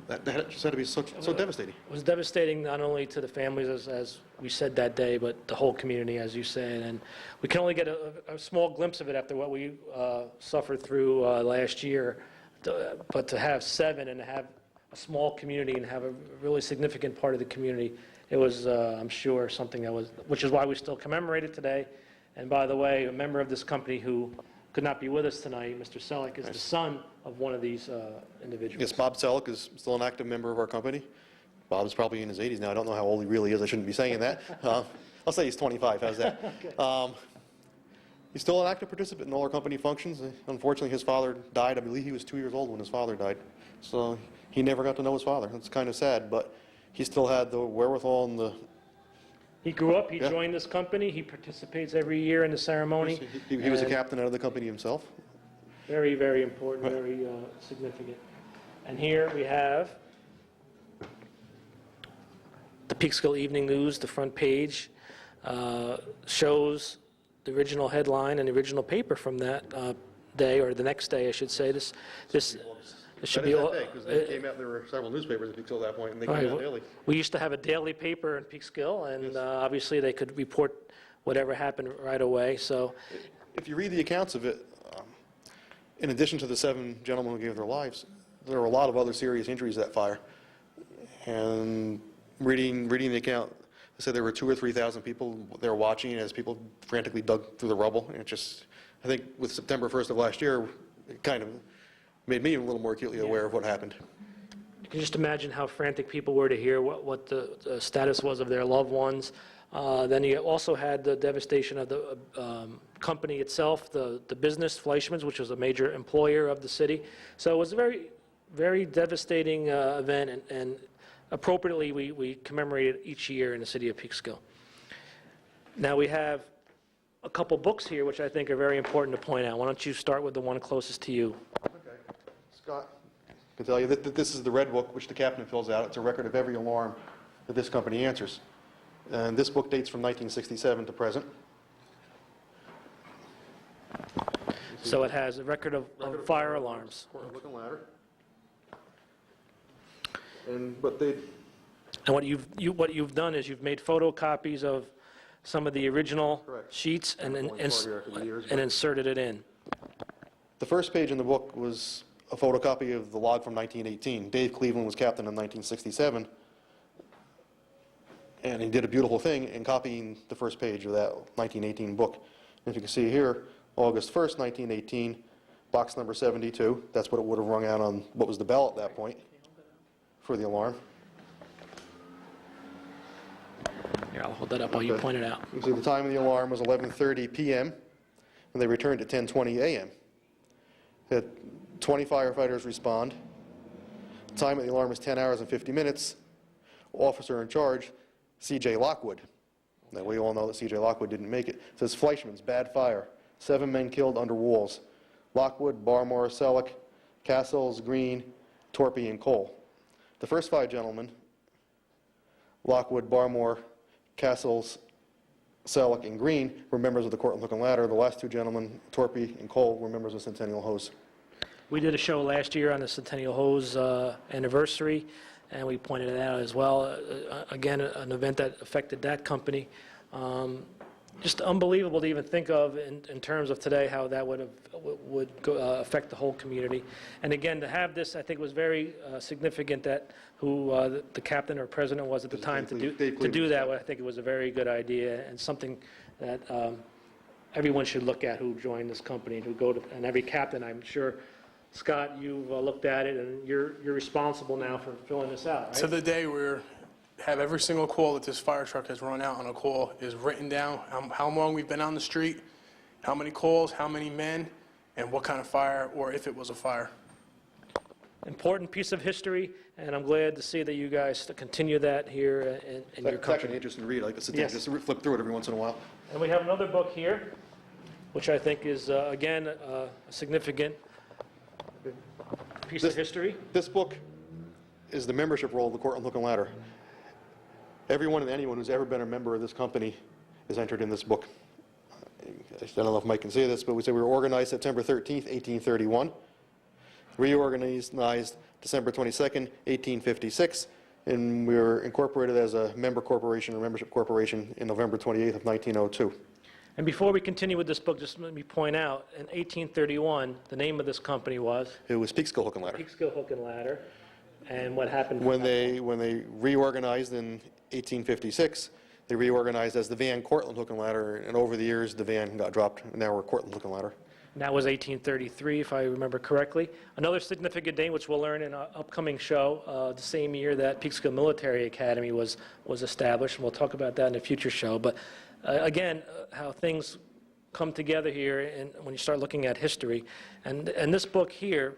that just had to be so devastating. It was devastating not only to the families, as we said that day, but the whole community, as you said. And we can only get a small glimpse of it after what we suffered through last year. But to have 7 and to have a small community and have a really significant part of the community, it was, I'm sure, something that was, which is why we still commemorate it today. And by the way, a member of this company who could not be with us tonight, Mr. Selleck, is the son of one of these individuals. Yes, Bob Selleck is still an active member of our company. Bob's probably in his 80s now. I don't know how old he really is. I shouldn't be saying that. I'll say he's 25. How's that? Okay. He's still an active participant in all our company functions. Unfortunately, his father died. I believe he was 2 years old when his father died. So he never got to know his father. That's kind of sad, but he still had the wherewithal and the... He grew up, he joined this company, he participates every year in the ceremony. He was a captain out of the company himself. Very, very important, very significant. And here we have the Peekskill Evening News, the front page, shows the original headline and the original paper from that day, or the next day, I should say. This should be that day, because they came out, there were several newspapers at Peekskill at that point, and they came out daily. We used to have a daily paper in Peekskill, and obviously they could report whatever happened right away. So, if you read the accounts of it, in addition to the 7 gentlemen who gave their lives, there were a lot of other serious injuries to that fire. And reading the account, they said there were 2,000 or 3,000 people there watching as people frantically dug through the rubble. And it just, I think with September 1st of last year, it kind of made me a little more acutely aware of what happened. You can just imagine how frantic people were to hear what the status was of their loved ones. Then you also had the devastation of the company itself, the business, Fleischmann's, which was a major employer of the city. So it was a very, very devastating event, and appropriately we commemorate it each year in the city of Peekskill. Now we have a couple books here which I think are very important to point out. Why don't you start with the one closest to you? Okay. Scott, I can tell you that this is the red book which the captain fills out. It's a record of every alarm that this company answers. And this book dates from 1967 to present. So it has a record of fire alarms. Cortlandt ladder. And what you've done is you've made photocopies of some of the original sheets and inserted it in. The first page in the book was a photocopy of the log from 1918. Dave Cleveland was captain in 1967, and he did a beautiful thing in copying the first page of that 1918 book. And if you can see here, August 1st, 1918, box number 72. That's what it would have rung out on what was the bell at that point for the alarm. Here, I'll hold that up while you point it out. You see the time of the alarm was 11:30 p.m., and they returned at 10:20 a.m. Had 20 firefighters respond. The time of the alarm is 10 hours and 50 minutes. Officer in charge, C.J. Lockwood. Now, we all know that C.J. Lockwood didn't make it. It says Fleischmann's, bad fire. 7 men killed under walls. Lockwood, Barmore, Selleck, Castles, Green, Torpy, and Cole. The first 5 gentlemen, Lockwood, Barmore, Castles, Selleck, and Green, were members of the Cortlandt ladder. The last 2 gentlemen, Torpy and Cole, were members of Centennial Hose. We did a show last year on the Centennial Hose anniversary, and we pointed it out as well. Again, an event that affected that company. Just unbelievable to even think of in terms of today how that would affect the whole community. And again, to have this, I think, was very significant that who the captain or president was at the time to do that. I think it was a very good idea and something that everyone should look at who joined this company and who go to, and every captain, I'm sure. Scott, you've looked at it, and you're responsible now for filling this out, right? To the day we have every single call that this fire truck has run out on a call is written down, how long we've been on the street, how many calls, how many men, and what kind of fire, or if it was a fire. Important piece of history, and I'm glad to see that you guys continue that here in your It's actually company. an interesting read. I like to sit Yes. just flip through it every once in a while. And we have another book here, which I think is, again, a significant piece of history. This book is the membership roll of the Cortlandt Hook and Ladder. Everyone and anyone who's ever been a member of this company is entered in this book. I don't know if Mike can say this, but we were organized September 13th, 1831, reorganized December 22nd, 1856, and we were incorporated as a member corporation or membership corporation in November 28th of 1902. And before we continue with this book, just let me point out, in 1831, the name of this company was? It was Peekskill Hook and Ladder. Peekskill Hook and Ladder. And what happened? When they reorganized in 1856, they reorganized as the Van Cortlandt Hook and Ladder, and over the years, the Van got dropped, and now we're Cortlandt Hook and Ladder. And that was 1833, if I remember correctly. Another significant date, which we'll learn in an upcoming show, the same year that Peekskill Military Academy was established, and we'll talk about that in a future show. But again, how things come together here and when you start looking at history. And this book here,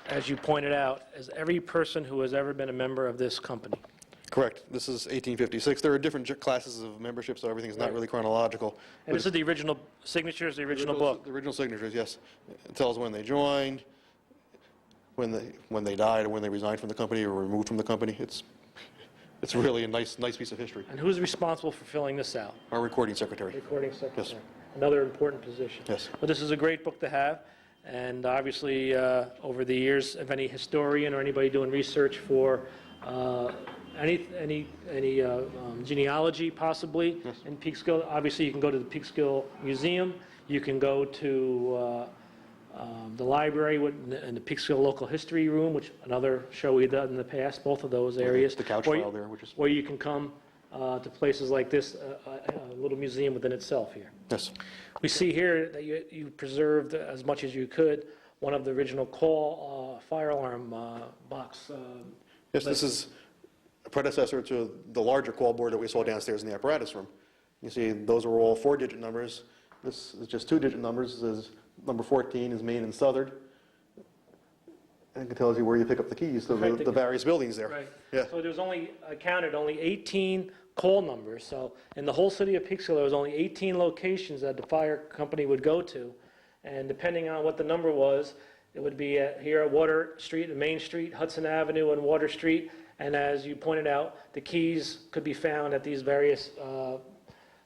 as you pointed out, is every person who has ever been a member of this company. Correct. This is 1856. There are different classes of membership, so everything's not really chronological. And this is the original signatures, the original book. The original signatures, yes. It tells when they joined, when they died, or when they resigned from the company or were removed from the company. It's really a nice piece of history. And who's responsible for filling this out? Our recording secretary. Recording secretary. Yes. Another important position. Yes. But this is a great book to have. And obviously, over the years, if any historian or anybody doing research for any genealogy, possibly, yes, in Peekskill, obviously you can go to the Peekskill Museum. You can go to the library and the Peekskill Local History Room, which another show we've done in the past, both of those areas. The couch file there, which is... Or you can come to places like this, a little museum within itself here. Yes. We see here that you preserved as much as you could one of the original call fire alarm box. Yes, this is a predecessor to the larger call board that we saw downstairs in the apparatus room. You see, those are all 4-digit numbers. This is just 2-digit numbers. This is number 14 is Main and Southern. And it tells you where you pick up the keys to the various buildings there. Right. Yeah. So there's I counted only 18 call numbers. So in the whole city of Peekskill, there was only 18 locations that the fire company would go to. And depending on what the number was, it would be here at Water Street and Main Street, Hudson Avenue and Water Street. And as you pointed out, the keys could be found at these various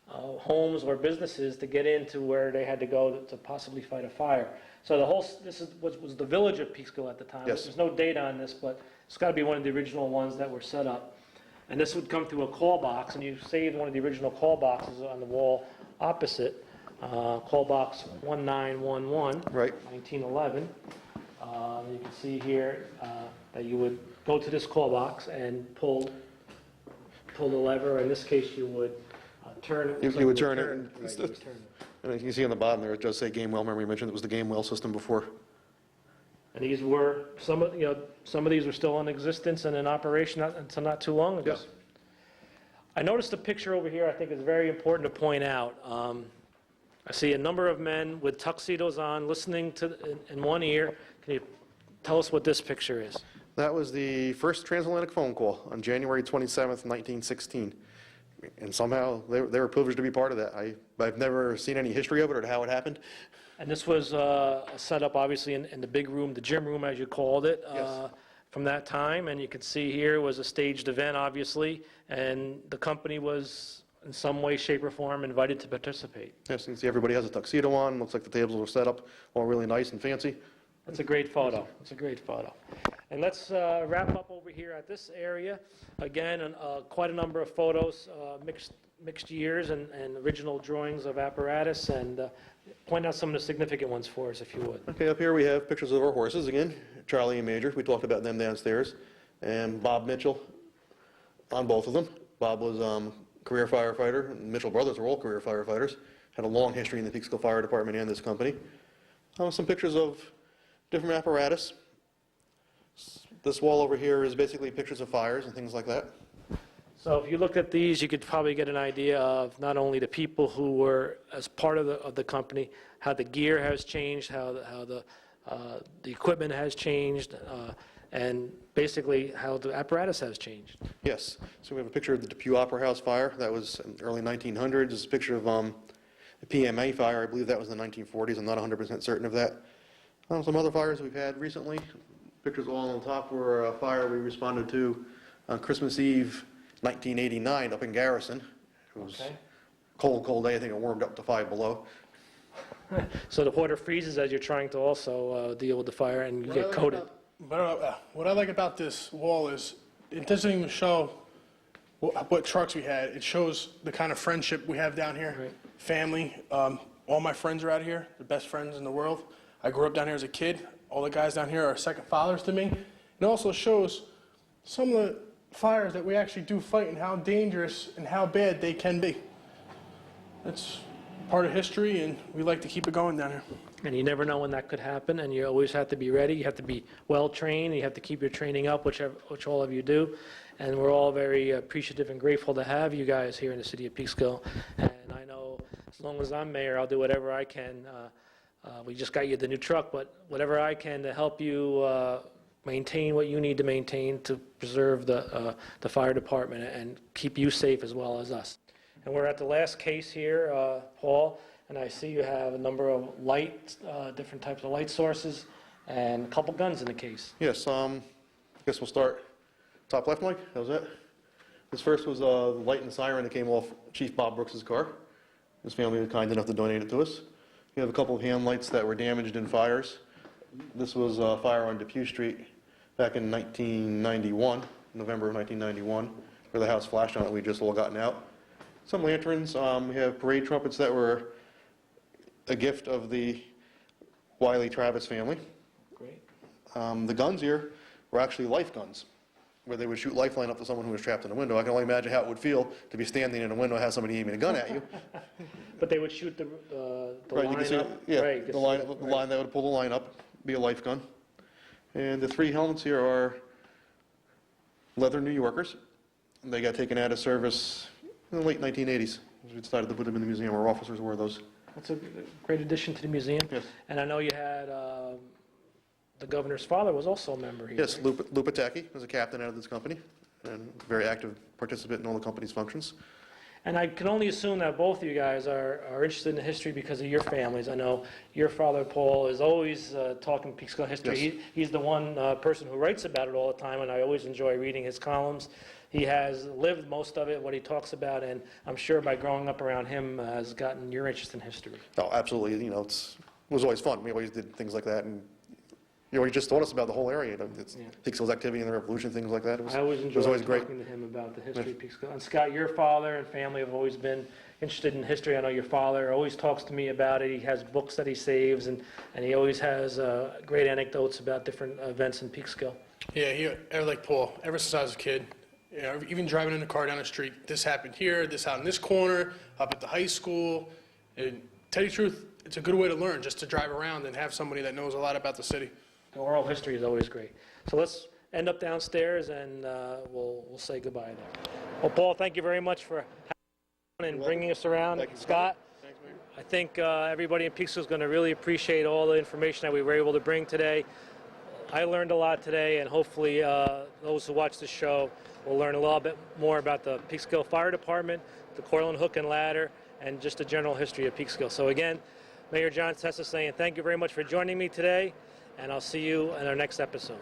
homes or businesses to get into where they had to go to possibly fight a fire. So this is what was the village of Peekskill at the time. Yes. There's no date on this, but it's got to be one of the original ones that were set up. And this would come through a call box, and you saved one of the original call boxes on the wall opposite, call box 1911, Right. 1911. You can see here that you would go to this call box and pull the lever. In this case, you would turn it. You would turn it. Right, you would turn it. And you can see on the bottom there, it does say Gamewell. Remember we mentioned it was the Gamewell system before. And these were, some of these were still in existence and in operation until not too long ago. Yes. I noticed a picture over here I think is very important to point out. I see a number of men with tuxedos on listening in one ear. Can you tell us what this picture is? That was the first transatlantic phone call on January 27th, 1916. And somehow they were privileged to be part of that. I've never seen any history of it or how it happened. And this was set up obviously in the big room, the gym room as you called it, Yes. from that time. And you can see here was a staged event obviously, and the company was in some way, shape, or form invited to participate. Yes, you can see everybody has a tuxedo on. Looks like the tables were set up all really nice and fancy. That's a great photo. It's a great photo. And let's wrap up over here at this area. Again, quite a number of photos, mixed years and original drawings of apparatus, and point out some of the significant ones for us, if you would. Okay, up here we have pictures of our horses again, Charlie and Major. We talked about them downstairs. And Bob Mitchell on both of them. Bob was career firefighter, and Mitchell brothers were all career firefighters. Had a long history in the Peekskill Fire Department and this company. Some pictures of different apparatus. This wall over here is basically pictures of fires and things like that. So if you looked at these, you could probably get an idea of not only the people who were as part of the company, how the gear has changed, how the equipment has changed, and basically how the apparatus has changed. Yes. So we have a picture of the Depew Opera House fire. That was in the early 1900s. There's a picture of the PMA fire. I believe that was in the 1940s. I'm not 100% certain of that. Some other fires we've had recently. Pictures all on top were a fire we responded to on Christmas Eve, 1989, up in Garrison. It was Okay. cold, cold day. I think it warmed up to 5 below. So the water freezes as you're trying to also deal with the fire and you get coated. What I like about this wall is it doesn't even show what trucks we had. It shows the kind of friendship we have down here. Right. Family. All my friends are out here, the best friends in the world. I grew up down here as a kid. All the guys down here are second fathers to me. It also shows some of the fires that we actually do fight and how dangerous and how bad they can be. It's part of history, and we like to keep it going down here. And you never know when that could happen, and you always have to be ready. You have to be well-trained. You have to keep your training up, which all of you do. And we're all very appreciative and grateful to have you guys here in the city of Peekskill. And I know as long as I'm mayor, I'll do whatever I can. We just got you the new truck, but whatever I can to help you maintain what you need to maintain to preserve the fire department and keep you safe as well as us. And we're at the last case here, Paul, and I see you have a number of different types of light sources and a couple guns in the case. Yes, I guess we'll start top left, Mike. How's that? This first was the light and siren that came off Chief Bob Brooks's car. His family was kind enough to donate it to us. We have a couple of hand lights that were damaged in fires. This was a fire on Depew Street back in 1991, November of 1991, where the house flashed on it. We just all gotten out. Some lanterns. We have parade trumpets that were a gift of the Wiley Travis family. Great. The guns here were actually life guns, where they would shoot lifeline up to someone who was trapped in a window. I can only imagine how it would feel to be standing in a window and have somebody aiming a gun at you. But they would shoot the Right, you line can see, up? yeah, Right, you the can line, see the it, right. line that would pull the line up, be a life gun. And the 3 helmets here are leather New Yorkers. They got taken out of service in the late 1980s. We decided to put them in the museum. Our officers wore those. That's a great addition to the museum. Yes. And I know you had, the governor's father was also a member here. Yes, Lupa Tacky was a captain out of this company and very active participant in all the company's functions. And I can only assume that both of you guys are interested in the history because of your families. I know your father, Paul, is always talking Peekskill history. Yes. He's the one person who writes about it all the time, and I always enjoy reading his columns. He has lived most of it, what he talks about, and I'm sure by growing up around him has gotten your interest in history. Oh, absolutely. You know, it was always fun. We always did things like that. And you know, he just taught us about the whole area. It's Peekskill's activity in the Revolution, things like that. I always it enjoy was always great. talking to him about the history of Peekskill. And Scott, your father and family have always been interested in history. I know your father always talks to me about it. He has books that he saves, and he always has great anecdotes about different events in Peekskill. Yeah, like Paul, ever since I was a kid, you know, even driving in the car down the street, this happened here, this out in this corner, up at the high school. And to tell you the truth, it's a good way to learn, just to drive around and have somebody that knows a lot about the city. The oral history is always great. So let's end up downstairs, and we'll say goodbye there. Well, Paul, thank you very much for having and bringing us around. Thank you. Scott, Thanks, Mayor. I think everybody in Peekskill is going to really appreciate all the information that we were able to bring today. I learned a lot today, and hopefully those who watch the show will learn a little bit more about the Peekskill Fire Department, the Cortlandt Hook and Ladder, and just the general history of Peekskill. So again, Mayor John Testa saying thank you very much for joining me today, and I'll see you in our next episode.